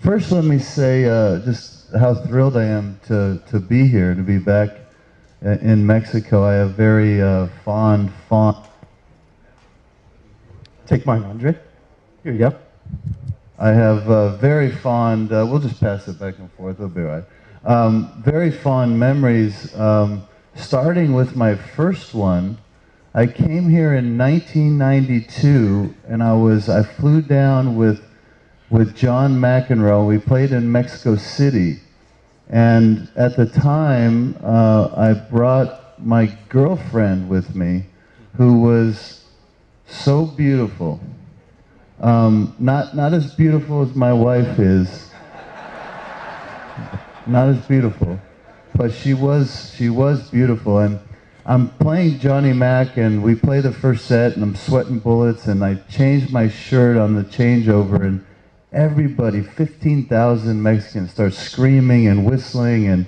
First, let me say just how thrilled I am to be here, to be back in Mexico. I have very fond. Take mine, Andre. Here you go. I have very fond. We'll just pass it back and forth. It'll be all right. Very fond memories. Starting with my first one, I came here in 1992, and I flew down with John McEnroe. We played in Mexico City, and at the time I brought my girlfriend with me, who was so beautiful. Not as beautiful as my wife is, not as beautiful, but she was beautiful. And I'm playing Johnny Mac, and we play the first set, and I'm sweating bullets, and I changed my shirt on the changeover, and everybody, 15,000 Mexicans, start screaming and whistling, and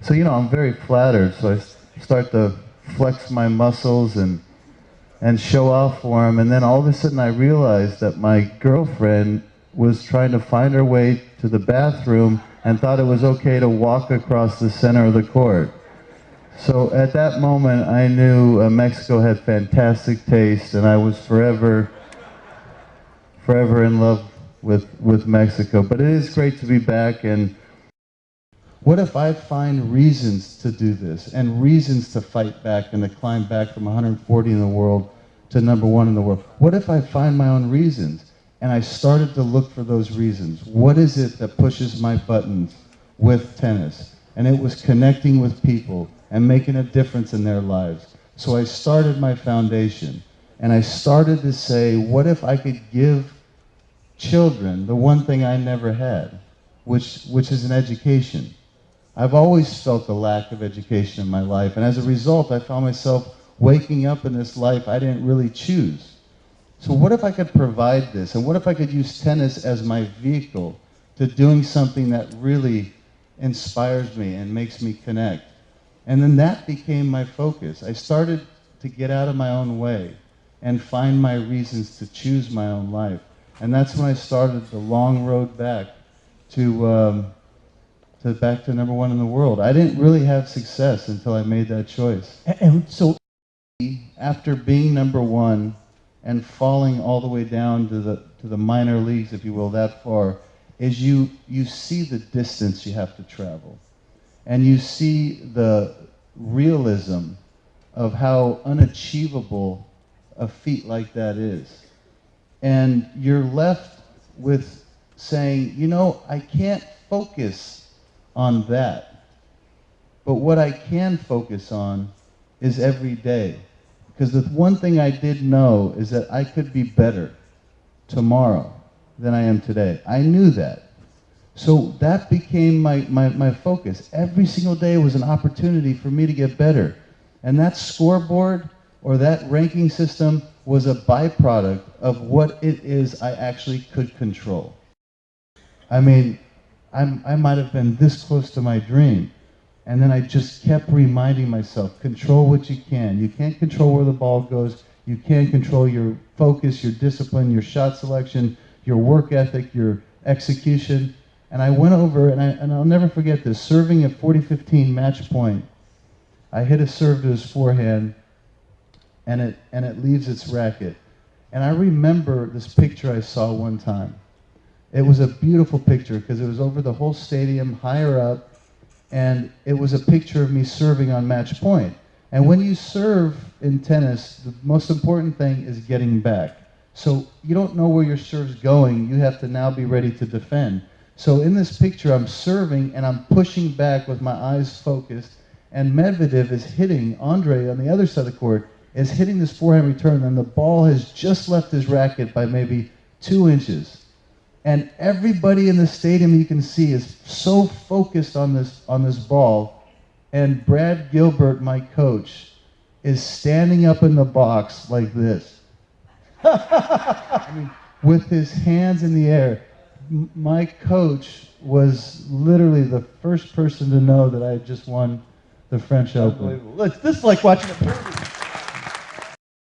so, you know, I'm very flattered, so I start to flex my muscles and show off for them, and then all of a sudden I realized that my girlfriend was trying to find her way to the bathroom and thought it was okay to walk across the center of the court. So at that moment I knew Mexico had fantastic taste, and I was forever in love with Mexico. But it is great to be back, and what if I find reasons to do this, and reasons to fight back and to climb back from 140 in the world to #1 in the world? What if I find my own reasons, and I started to look for those reasons? What is it that pushes my buttons with tennis? And it was connecting with people and making a difference in their lives. So I started my foundation, and I started to say, what if I could give children the one thing I never had, which is an education. I've always felt the lack of education in my life, and as a result, I found myself waking up in this life I didn't really choose. So what if I could provide this, and what if I could use tennis as my vehicle to doing something that really inspires me and makes me connect? And then that became my focus. I started to get out of my own way and find my reasons to choose my own life. And that's when I started the long road back to #1 in the world. I didn't really have success until I made that choice. And so, after being #1 and falling all the way down to the minor leagues, if you will, that far, is you see the distance you have to travel, and you see the realism of how unachievable a feat like that is. And you're left with saying, you know, I can't focus on that. But what I can focus on is every day. Because the one thing I did know is that I could be better tomorrow than I am today. I knew that. So that became my focus. Every single day was an opportunity for me to get better. And that scoreboard or that ranking system was a byproduct of what it is I actually could control. I mean, I might have been this close to my dream, and then I just kept reminding myself, control what you can. You can't control where the ball goes. You can't control your focus, your discipline, your shot selection, your work ethic, your execution. And I went over, and I'll never forget this, serving at 40-15 match point. I hit a serve to his forehand, and it leaves its racket. And I remember this picture I saw one time. It was a beautiful picture because it was over the whole stadium, higher up, and it was a picture of me serving on match point. And when you serve in tennis, the most important thing is getting back. So you don't know where your serve's going. You have to now be ready to defend. So in this picture, I'm serving and I'm pushing back with my eyes focused, and Medvedev is hitting, Andre on the other side of the court, is hitting this forehand return, and the ball has just left his racket by maybe 2 inches. And everybody in the stadium, you can see, is so focused on this ball. And Brad Gilbert, my coach, is standing up in the box like this. I mean, with his hands in the air. My coach was literally the first person to know that I had just won the French Open. unbelievable. This is like watching a movie.